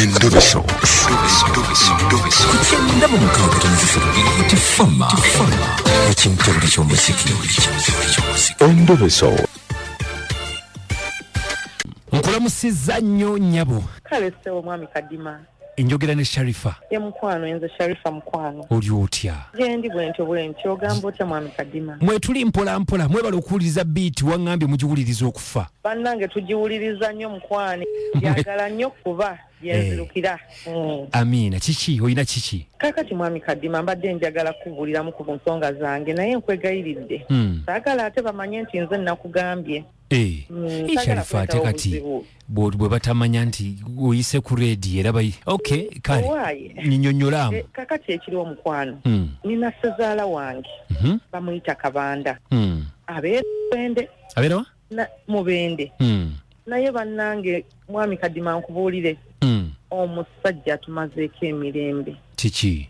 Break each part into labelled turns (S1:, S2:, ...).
S1: Endobeso. Kugenda mu mukaaga tifama. Ekintu ky'omuziki. Endobeso. Nkulamusizza nnyo nnyabo.
S2: Kale sewo mwami Kadima.
S1: Enjogera ne Sharifa.
S2: Ye mukwano enze Sharifa mukwano.
S1: Oli otya?
S2: Gendi bwentyo ogamba otya mwami Kadima.
S1: Mwe tuli mpola mwebala okuwuliriza beat wangambye mugiwuliriza okufa.
S2: Bannange tugiwuliriza nnyo mukwano. Yagala nnyo kuba yenzirukira.
S1: Amina, kiki oyina kiki?
S2: Kakati mwami Kadima mbadde njagala kubuuliramu ku nsonga zange naye nkwegayiridde. Saagala ate bamanye nti nze nakugambye.
S1: Sharifa ate kati bwe batamanya nti oyise ku redio era bayi okay kale nnyonnyolamu
S2: kakati ekiri omukwano nina ssezaala wange bamuyita Kabanda abeera Mubende naye bannange mwami Kadima nkubuulire omusajja tumazeeko emirembe
S1: kiki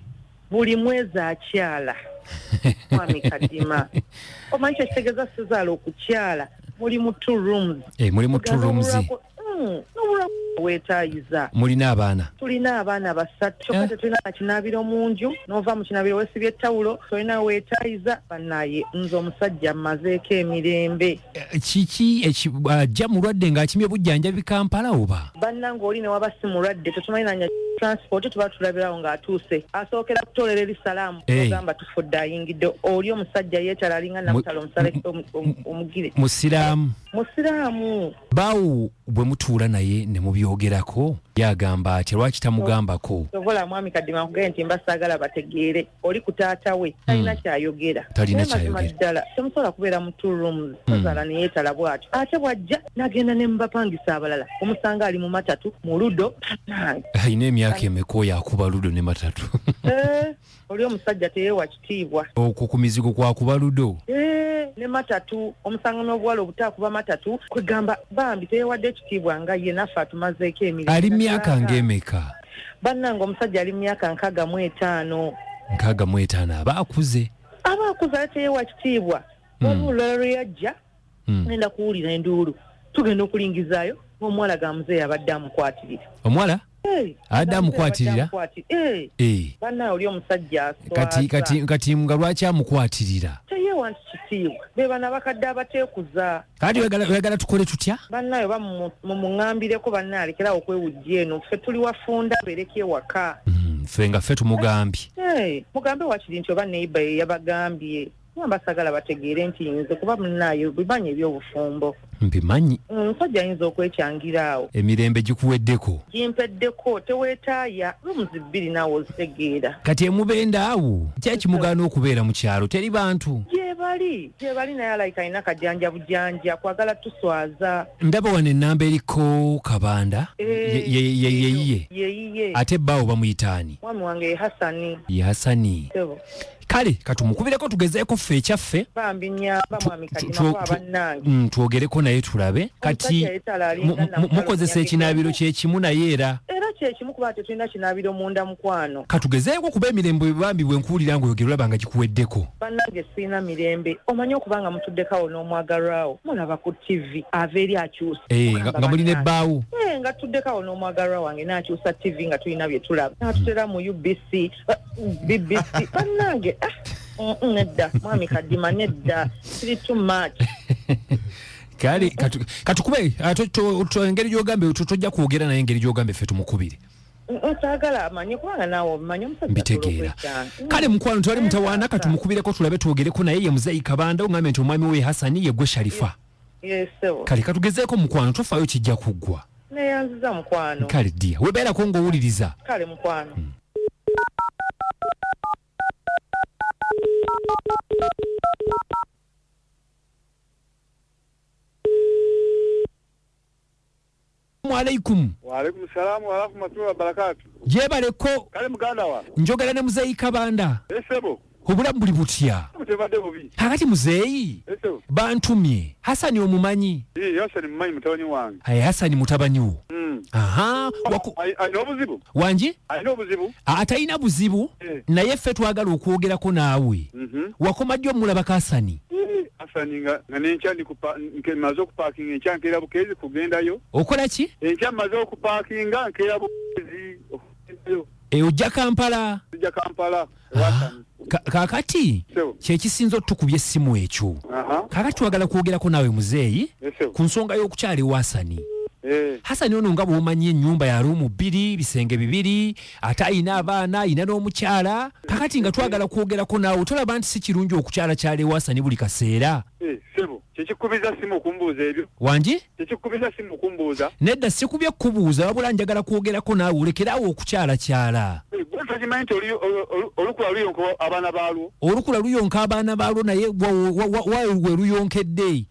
S2: buli mwezi akyala mwami Kadima omanyi kitegeeza ssezaala okukyala muli mu 2 rooms
S1: muli mu 2 rooms
S2: wetaayiza
S1: mulina abaana
S2: tulina abaana basatu kyokka tulina kinaabiro munju n'ova mu kinaabiro weesibye ettawulo tolina weetaayiza bannaye nze omusajja mmazeeko emirembe
S1: kiki ajja mulwadde ng'akimye bujjanjabi Kampala oba
S2: bannange oli ne waba si mulwadde tetumanyi nanya transport tuba tulabirawo ng'atuuse asookera kutoolera ebisalaamu ogamba tufudde ayingidde oli omusajja yeetala alinga namutala omusale omugire musiraamu
S1: baawo bwe mutuula naye ne mubyogerako yagamba ati lwaki tamugambako
S2: sobola mwami Kadima nkugambye nti mbasaagala bategeere oli ku taata we talina kyayogera ddala temusobola kubeera mu 2 rooms tazaala ne yeetala bw'atyo ate bw'ajja n'agenda ne mubapangisa abalala omusanga ali mu matatu mu ludo
S1: ayina emyaka emeka oyo akuba ludo ne matatu
S2: oli omusajja teyeewa kitiibwa
S1: okwo ku mizigo kwakuba ludo
S2: ne matatu omusanga n'obuwala obutaakuba matatu kwegamba bambi teyeewadde ekitiibwa nga ye naffe atumazeeko emirimu
S1: ali myaka ng'emeka
S2: bannange omusajja ali myaka
S1: 65 aba akuze
S2: ate teyeewa kitiibwa wabula lwe yajja ngenda kuwulira enduulu tugenda okulingizaayo omuwala ga muzeeyi abadde amukwatirira
S1: omuwala adda amukwatirira
S2: bannaye oli omusajja
S1: kati nga lwaki amukwatirira
S2: teyeewa nti kitiibwa be bana bakadde abateekuza
S1: kati oyagala tukole tutya
S2: bannaye oba mumuŋŋambireko bannaye alekerawo okwewujja eno ffe tuli wafunda abeereko ewaka
S1: ffe nga ffe tumugambye
S2: mugambe wakiri nti oba neiba ye yabagambye basagala bategeere nti nze kuba munnaye bimanyi ebyobufumbo
S1: mbimanyi
S2: omusajja ayinza okwekyangira awo
S1: emirembe gikuweddeko
S2: gimpeddeko teweetaaya lumuzi 2 naawe ozitegeera
S1: kati emubenda awo kyakimugaana okubeera mu kyalo teri bantu
S2: gyebali naye alayika alina kajjanja bujjanja kwagala tuswaza
S1: ndaba wano ennamba eriko Kabanda yeyiye ate bbaawo bamuyitaani
S2: mwami wange ye
S1: Hasani kale katumukubireko tugezeeko ffe ekyaffe
S2: bambi nnyamba mwami Kadima bannange
S1: twogereko naye tulabe kati mukozesa ekinaabiro kyekimu naye era
S2: kyekimu kuba tetulina kinaabiro munda mukwano
S1: katugezeeko kuba emirembe bambi bwenkuwulira ngaoyogera olaba nga gikuweddeko
S2: bannange sirina mirembe omanyi okubanga mutuddekawo n'omwagalwawo mulaba ku TV ava eri akyusa
S1: nga mulina ebbaawo
S2: nga tuddekawo n'omwagalwa wange n'akyusa TV nga tulina bye tulaba natutera mu UBC BBC bannange nedda mwami Kadima nedda siri too much
S1: kale katukube engeri gy'ogambe tojja kwogera naye engeri gy'ogambe ffe tumukubire
S2: saagala amanye kubanga naawe obimanyi omusajja
S1: mbitegeera kale mukwano tewali mutawaana katumukubireko tulabe twogereko naye ye muzeeyi Kabanda oŋŋambye nti omwami we Hasani ye gwe Sharifa kale katugezeeko mukwano tofaayo kijja kuggwa
S2: neyanziza mukwano
S1: kale ddiya webeerako ng'owuliriza
S2: kale mukwano
S1: Alaikum.
S3: Wa alaikum salam wa rahmatullahi wa barakatuh.
S1: Jebaleko.
S3: Kale muganda wa.
S1: Njogera ne muzeeyi Kabanda.
S3: Esebo.
S1: obulamu buli butya kakati muzeeyi bantumye Hasani omumanyi
S3: Hasani mumanyi mutabani wange
S1: Hasani mutabani wo aha
S3: ayina obuzibu
S1: wanji
S3: ayina obuzibu
S1: atalina buzibu naye ffe twagala okwogerako naawe wakoma ddi omulabako Hasani
S3: Hasani nga nenkya maze okupakinga enkya nkeera Bukezi kugendayo
S1: okola ki
S3: enkya maze okupakinga nkeera Bukezi okugendayo
S1: ojja Kampala kakati kyekisinza otukubye essimu ekyo kakati twagala kwogerako naawe muzeeyi ku nsonga y'okukyala ewa Hasani Hasani ono nga bw'omanyi ennyumba ya ruumu 2 bisenge 2 ate ayina abaana ayina n'omukyala kakati nga twagala kwogerako naawe tolaba nti si kirungi okukyalakyala ewa Hasani buli kaseera
S3: sebo kyekikubiza simu okumbuuza ebyo
S1: wanji
S3: kyekikubiza simu okumbuuza
S1: nedda sikubye kubuuza wabula njagala kwogerako naawe olekeraawo okukyalakyala
S3: takimanyi nti olukula luyonka abaana baalwo
S1: olukula luyonka abaana baalwo naye wawe luyonkedde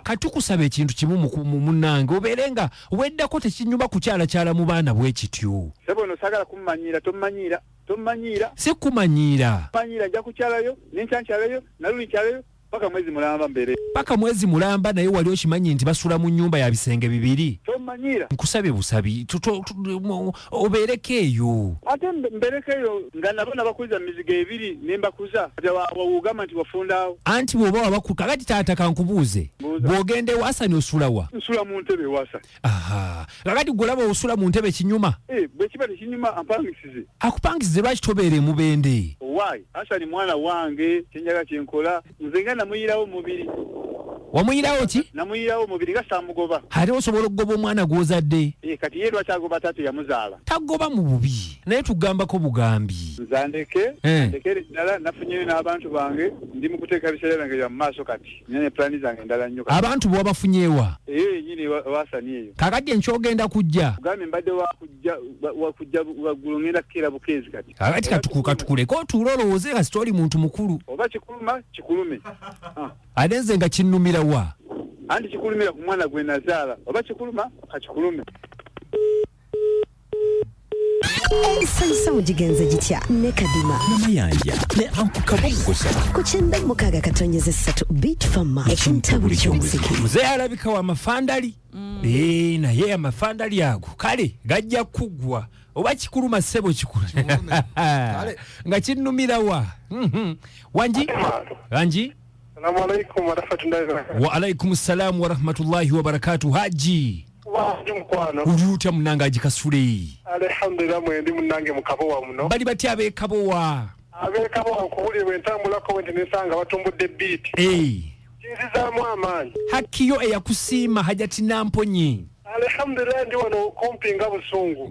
S1: katukusaba ekintu kimu munnange obeere nga weddako tekinyuma kukyalakyala mu baana bwe kityo
S3: sebo no sagala kummanyiira tommanyiira
S1: sikumanyiira
S3: nja kukyalayo nenkyankyalayo naluli paka mwezi mulamba naye wali okimanyi nti basula mu nnyumba ya bisenge 2 tommanyiira
S1: nkusabye busabi obeereko eyo
S3: ate mbereko eyo nga nabo nabakuliza mizigo 2 nembakuza wawugamba nti wafundaawo
S1: anti bw'oba wabakuka kakati taata kankubuuze bw'ogenda ewa Hasani osulawa
S3: nsula mu ntebe ewa Hasani
S1: kakati gwolaba osula mu ntebe kinyuma
S3: bwe kiba tekinyuma ampangisize
S1: akupangisize lwaki tobeere mubende
S3: why Hasani mwana wange kyenjaga kyenkola nze nga namuyirawo mubiri
S1: wamuyirawo ki
S3: namuyirawo mubiri nga samugoba
S1: ate osobola okugoba omwana gw'ozadde
S3: kati ye lwaki agoba tate yamuzaala
S1: tagoba mu bubi naye tugambako bugambi
S3: nzandeke ndekere ddala nafunyeyo n'abantu bange ndi mu kuteeka biseera byange bya mu maaso kati nene pulani zange endala nnyo
S1: abantu bwe wabafunyeewa
S3: nyini Hasani eyo
S1: kakati enkyogenda kujja
S3: kugambe mbadde wakujja waggulu ngenda kukeera Bukezi kati
S1: kakati katukuleko otuula olowooze nga sitoli muntu mukulu
S3: oba kikuluma kikulume
S1: ate nze nga kinnumira wa
S3: anti kikulumira ku mwana gwe nazaala oba kikuluma kakikulume
S4: Sansa mujigenze gitya ne Kadima
S5: namayanja ne ankukabogosa
S4: ku 96.3 Beat Fama ekintabuli ky'omuziki
S1: muzeeyi alabika wa mafandali naye amafandali ago kale gajja kuggwa oba kikuluma ssebo kikulu nga kinnumira wa wanji
S3: Assalamu alaikum wa rahmatullahi wa barakatuh.
S1: Wa alaikum salam wa rahmatullahi wa barakatuh. Haji
S3: mkwano
S1: uliutya munanga ajikasule
S3: alhamdulillah mwendi munange mukabowa muno
S1: bali bati abekabowa
S3: nkubulirwa entambulako wenti nesanga batumbudde beat kinzizaamu amaanyi
S1: hakkiyo eyakusiima hajati namponye
S3: alhamdulillah ndi wano kumpi nga busungu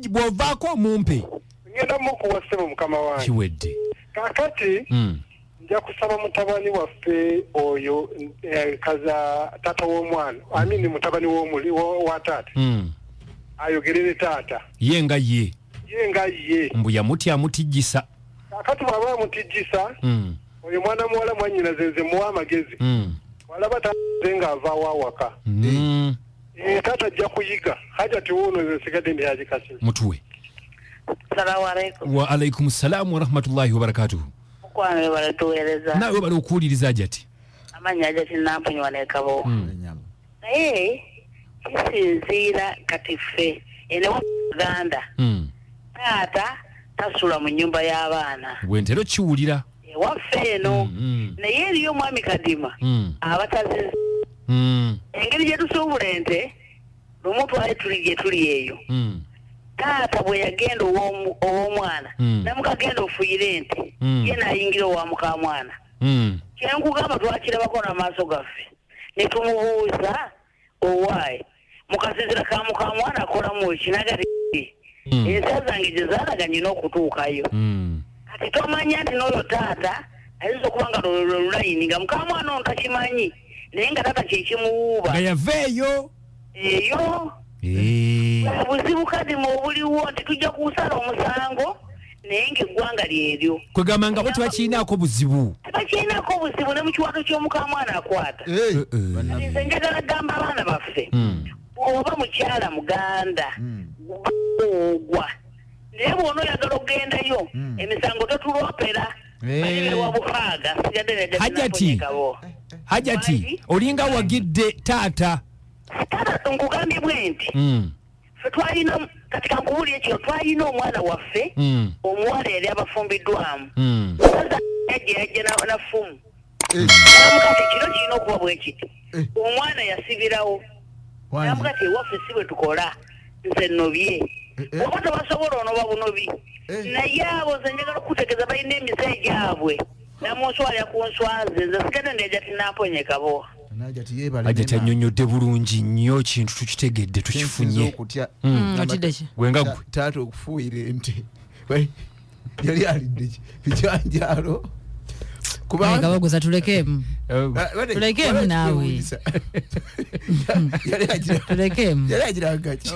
S1: bw'ovaako omumpe
S3: ngenda mukuwa ssebo mukama wange
S1: kiwedde
S3: kakati nja kusaba mutabani waffe oyo kaza tata w'omwana amini mutabani w'omuli wa taata ayogerere taata
S1: yenga ye mbu yamutya amutijjisa
S3: kakati bw'aba amutijjisa oyo mwana muwala mwanyina zenze muwa amagezi walaba taata nga avaawo awaka taata ajja kuyiga hajati wuuno nsigadde ndi yagikasi
S1: mutuwe
S2: Assalamu alaikum.
S1: Wa alaikum salam wa rahmatullahi wa barakatuh.
S2: Kwane bale tuweleza.
S1: Nawe bale okuwuliriza ajati.
S2: Amanya ajati namponye wanekabo. Naye kisinziira kati ffe ene Uganda. Taata tasula mu nyumba y'abaana.
S1: Bwentero kiwulira.
S2: Waffe eno. Naye eriyo mwami Kadima. Abatazizi. Engeri gye tusuubula ente lumu twali tuli gye tuli eyo. Taata bwe yagenda ow'omwana namukagenda ofuyire ente ye nayingira owa muka mwana kyenkugamba twakirabako n'amaaso gaffe ne tumubuuza owaayi mukasizira ka muka mwana akolamu ekinagati ensa zange gye zaalaganye n'okutuukayo kati tomanya nti n'oyo taata ayinza okuba nga lulayini nga muka mwana ono takimanyi naye nga taata kyekimuwuuba
S1: nga yaveeyo
S2: eyo buzibu Kadima obuliwo nti tujja kuwusala omusango naye ng'eggwanga lyeryo
S1: kwegamba nga bo tebakiinaako buzibu
S2: tebakiinaako buzibu ne mu kiwato ky'omuka mwana akwata nze njagala gamba abaana baffe bw'oba mukyala muganda ogwa naye bw'ona oyagala okugendayo emisango totulopera
S1: Hajati olinga wagidde taata
S2: nkugambye bwenti twalina katika nkubuli ekyo twalina omwana waffe omuwala yali abafumbiddwamu yajja nafumu namugati kino kirina okuba bwekiti omwana yasibirawo namugati ewaffe si bwe tukola nze nnobye oba tebasobola onoba bunobi naye abo ze njagala okukutegeeza balina emize gyabwe namunswalya ku nswaze nze sigadde ndejati namponyeka bo
S1: Hajati annyonnyodde bulungi nnyo kintu tukitegedde tukifunye gwenga gwe
S6: taata okufuuyira ente yali alidde bijanjalo
S7: kubagoza tulekemu nawe tulekemu
S6: yali agira ngaki